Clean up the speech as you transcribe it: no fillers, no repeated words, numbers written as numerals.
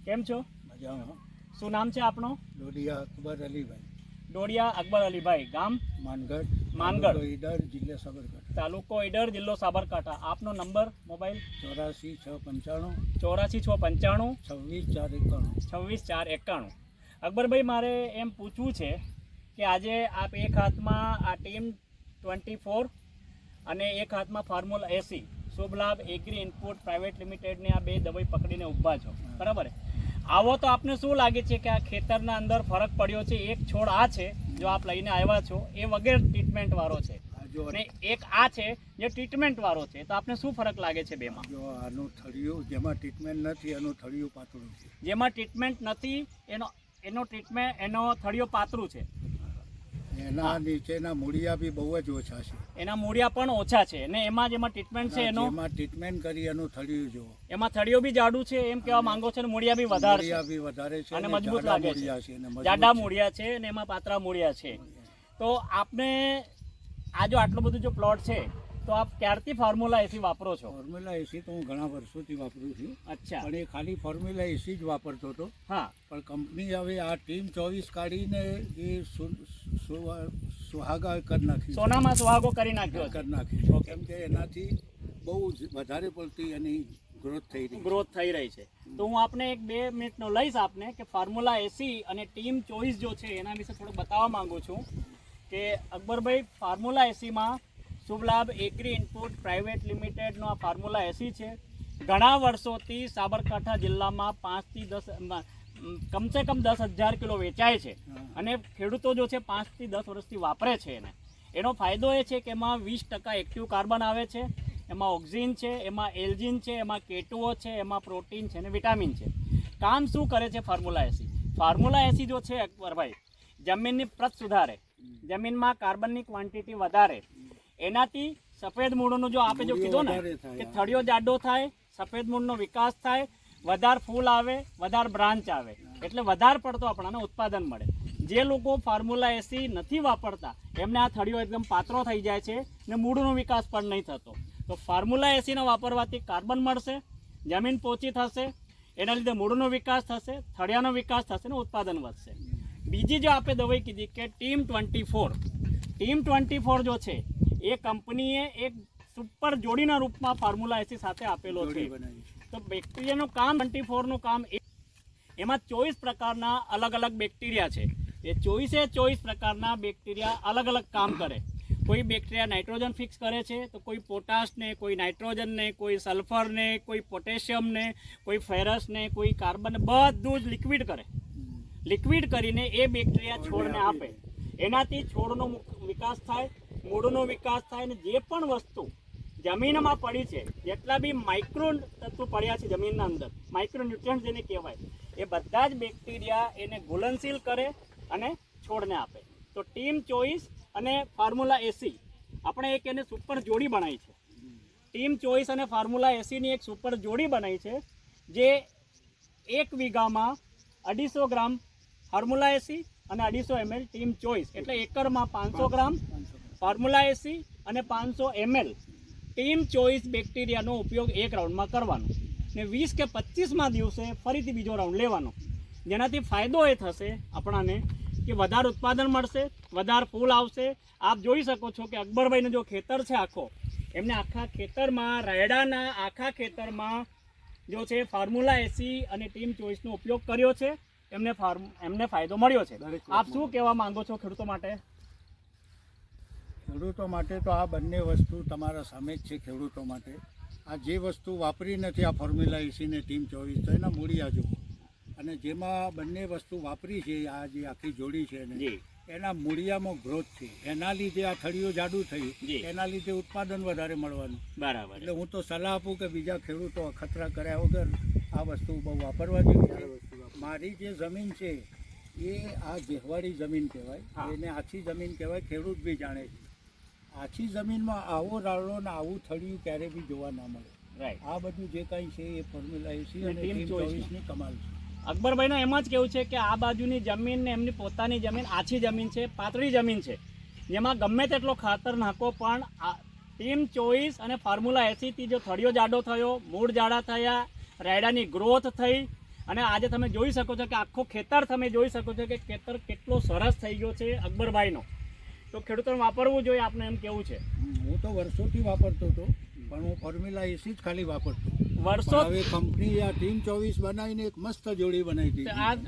કેમ છો? મજામાં. શું નામ છે આપનો? ડોડિયા અકબર અલીભાઈ. ડોડિયા અકબર અલીભાઈ, ગામ માનગઢ. માનગઢ. તાલુકો ઈડર, જિલ્લો સાબરકાંઠા. તાલુકો ઈડર, જિલ્લો સાબરકાંઠા. આપનો નંબર મોબાઈલ 84 695 84 695 26 491. 26 491. અકબરભાઈ, મારે એમ પૂછવું છે કે આજે આપ એક હાથમાં આ ટીમ 24 અને એક હાથમાં ફોર્મ્યુલા એસી શુભ લાભ એગ્રી ઇનપુટ પ્રાઇવેટ લિમિટેડની આ બે દવાઈ પકડીને ઊભા છો, બરાબર? આવો તો આપને શું લાગે છે કે આ ખેતરના અંદર ફરક પડ્યો છે? એક છોડ આ છે જો આપ લઈને આવ્યા છો એ વગેરે ટ્રીટમેન્ટ વાળો છે, અને એક આ છે જે ટ્રીટમેન્ટ વાળો છે, તો આપને શું ફરક લાગે છે બેમાં? જો આનું થળિયું જેમાં ટ્રીટમેન્ટ નથી એનું થળિયું પાતળું છે. જેમાં ટ્રીટમેન્ટ નથી એનો થળિયો પાતળું છે. એના નીચેના મૂળિયા બી બહુ જ ઓછા છે. એના મૂળિયા પણ ઓછા છે, અને એમાં જેમાં ટ્રીટમેન્ટ છે જેમાં ટ્રીટમેન્ટ કરી એનું થળિયું જુઓ. એમાં થળિયો બી જાડું છે એમ કહેવા માંગો છો, ને મૂળિયા બી વધારે છે અને મજબૂત લાગે છે. જાડા મૂળિયા છે અને એમાં પાતળા મૂળિયા છે. તો આપને આ જો આટલું બધું જો પ્લોટ છે તો આપ ક્યારથી ફોર્મ્યુલા એસી વાપરો છો? ફોર્મ્યુલા એસી તો હું ઘણા વર્ષોથી વાપરું છું. અચ્છા. પણ એ ખાલી ફોર્મ્યુલા એસી જ વાપરતો હતો. હા. પણ કંપની હવે આ ટીમ 24 કાઢીને એ સુહાગા કરી નાખી. સોનામાં સુહાગો કરી નાખ્યો કરી નાખી. કેમ કે એનાથી બહુ વધારે પડતી એની ગ્રોથ થઈ રહી છે. તો હું આપને એક 2 મિનિટનો લઈશ આપને કે ફોર્મ્યુલા એસી અને ટીમ 24 જો છે એના વિશે થોડું બતાવવા માંગુ છું કે અકબરભાઈ, ફોર્મ્યુલા એસીમાં શુભ લાભ એગ્રી ઇનપુટ પ્રાઇવેટ લિમિટેડનો આ ફોર્મ્યુલા એસી છે. ઘણા વર્ષોથી સાબરકાંઠા જિલ્લામાં 5 થી 10 કમસે કમ 10,000 કિલો વેચાય છે, અને ખેડૂતો જો છે 5 થી 10 વર્ષથી વાપરે છે એને. એનો ફાયદો એ છે કે એમાં 20% એક્ટિવ કાર્બન આવે છે, એમાં ઓક્સિન છે, એમાં એલ્જિન છે, એમાં K2O છે, એમાં પ્રોટીન છે અને વિટામિન છે. કામ શું કરે છે ફોર્મ્યુલા એસી? ફોર્મ્યુલા એસી જો છે અકબરભાઈ, જમીનની પ્રત સુધારે, જમીનમાં કાર્બનની ક્વોન્ટિટી વધારે, એનાથી સફેદ મૂળનો જો આપે જો કીધો ને કે થળિયો જાડો થાય, સફેદ મૂળનો વિકાસ થાય, વધારે ફૂલ આવે, વધારે બ્રાન્ચ આવે, એટલે વધારે પડતો આપણને ઉત્પાદન મળે. જે લોકો ફોર્મ્યુલા એસી નથી વાપરતા એમને આ થળિયો એકદમ પાતળો થઈ જાય છે ને મૂળનો વિકાસ પણ નહીં થતો. તો ફોર્મ્યુલા એસીનો વાપરવાથી કાર્બન મળશે, જમીન પોચી થશે, એના લીધે મૂળનો વિકાસ થશે, થળિયાનો વિકાસ થશે ને ઉત્પાદન વધશે. બીજી જો આપણે દવાઈ કીધી કે ટીમ 24 જો છે એ કંપનીએ એક સુપર જોડીના રૂપમાં ફોર્મ્યુલા એસી સાથે આપેલો છે. તો બેક્ટેરિયાનું કામ 24નું કામ એમાં 24 પ્રકારના અલગ અલગ બેક્ટેરિયા છે. એ 24 પ્રકારના બેક્ટેરિયા અલગ અલગ કામ કરે. કોઈ બેક્ટેરિયા નાઇટ્રોજન ફિક્સ કરે છે, તો કોઈ પોટાશને, કોઈ નાઇટ્રોજનને, કોઈ સલ્ફરને, કોઈ પોટેશિયમને, કોઈ ફેરસને, કોઈ કાર્બન, બધું જ લિક્વિડ કરે. લિક્વિડ કરીને એ બેક્ટેરિયા છોડને આપે. એનાથી છોડનો વિકાસ થાય, મૂળનો વિકાસ થાય, અને જે પણ વસ્તુ જમીનમાં પડી છે, જેટલા બી માઇક્રો તત્વો પડ્યા છે જમીનના અંદર, માઇક્રોન્યુટ્રિયન્ટ જેને કહેવાય, એ બધા જ બેક્ટેરિયા એને ઘુલનશીલ કરે અને છોડને આપે. તો ટીમ 24 અને ફોર્મ્યુલા એસી આપણે એક એને સુપર જોડી બનાવી છે. ટીમ 24 અને ફોર્મ્યુલા એસીની એક સુપર જોડી બનાવી છે, જે 1 વીઘામાં 250 ગ્રામ ફોર્મ્યુલા એસી અને 250 ml ટીમ 24, એટલે એકરમાં 500 ગ્રામ ફોર્મ્યુલા એસી અને 500 ml ટીમ 24 બેક્ટેરિયાનો ઉપયોગ એક રાઉન્ડમાં કરવાનો, ને 20 કે 25મા દિવસે ફરીથી બીજો રાઉન્ડ લેવાનો. જેનાથી ફાયદો એ થશે આપણાને કે વધારે ઉત્પાદન મળશે, વધારે ફૂલ આવશે. આપ જોઈ શકો છો કે અકબરભાઈનો જો ખેતર છે આખો, એમને આખા ખેતરમાં, રાયડાના આખા ખેતરમાં જો છે ફોર્મ્યુલા એસી અને ટીમ 24નો ઉપયોગ કર્યો છે. એમને ફાયદો મળ્યો છે. આપ શું કહેવા માંગો છો ખેડૂતો માટે? ખેડૂતો માટે તો આ બંને વસ્તુ તમારા સામે જ છે. ખેડૂતો માટે આ જે વસ્તુ વાપરી નથી, આ ફોર્મ્યુલા એસી ને ટીમ 24, તો એના મૂળિયા જુઓ. અને જેમાં બંને વસ્તુ વાપરી છે, આ જે આખી જોડી છે ને, એના મૂળિયામાં ગ્રોથ છે. એના લીધે આ થળિયું જાડું થયું, એના લીધે ઉત્પાદન વધારે મળવાનું. બરાબર. એટલે હું તો સલાહ આપું કે બીજા ખેડૂતો અખતરા કર્યા વગર આ વસ્તુ બહુ વાપરવા જેવી છે. મારી જે જમીન છે એ આ જેહવાડી જમીન કહેવાય, એને આછી જમીન કહેવાય. ખેડૂત બી જાણે છે આછી જમીનમાં આવો રાળો ને આવું થળિયું ક્યારે બી જોવા ના મળે. આ બધું જે કાંઈ છે એ ફોર્મ્યુલા એસી અને ટીમ 24ની કમાલ છે. અકબરભાઈનું એમ જ કેવું છે કે આ બાજુની જમીન ને એમની પોતાની જમીન આછી જમીન છે, પાતળી જમીન છે, જેમાં ગમે તેટલો ખાતર નાખો પણ ટીમ 24 અને ફોર્મ્યુલા એસીથી જો થળિયો જાડો થયો, મૂળ જાડા થયા, રાયડાની ગ્રોથ થઈ અને આજે તમે જોઈ શકો છો કે આખો ખેતર તમે જોઈ શકો છો કે ખેતર કેટલો સરસ થઈ ગયો છે અકબરભાઈનો. તો ખેડૂતોને વાપરવું જોઈએ, આપણે એમ કેવું છે. હું તો વર્ષોથી વાપરતો હતો, પણ હું ફોર્મ્યુલા એસી જ ખાલી વાપરતો. વર્ષો હવે કંપની આ ટીમ 24 બનાવીને એક મસ્ત જોડી બનાવી આ દીધી.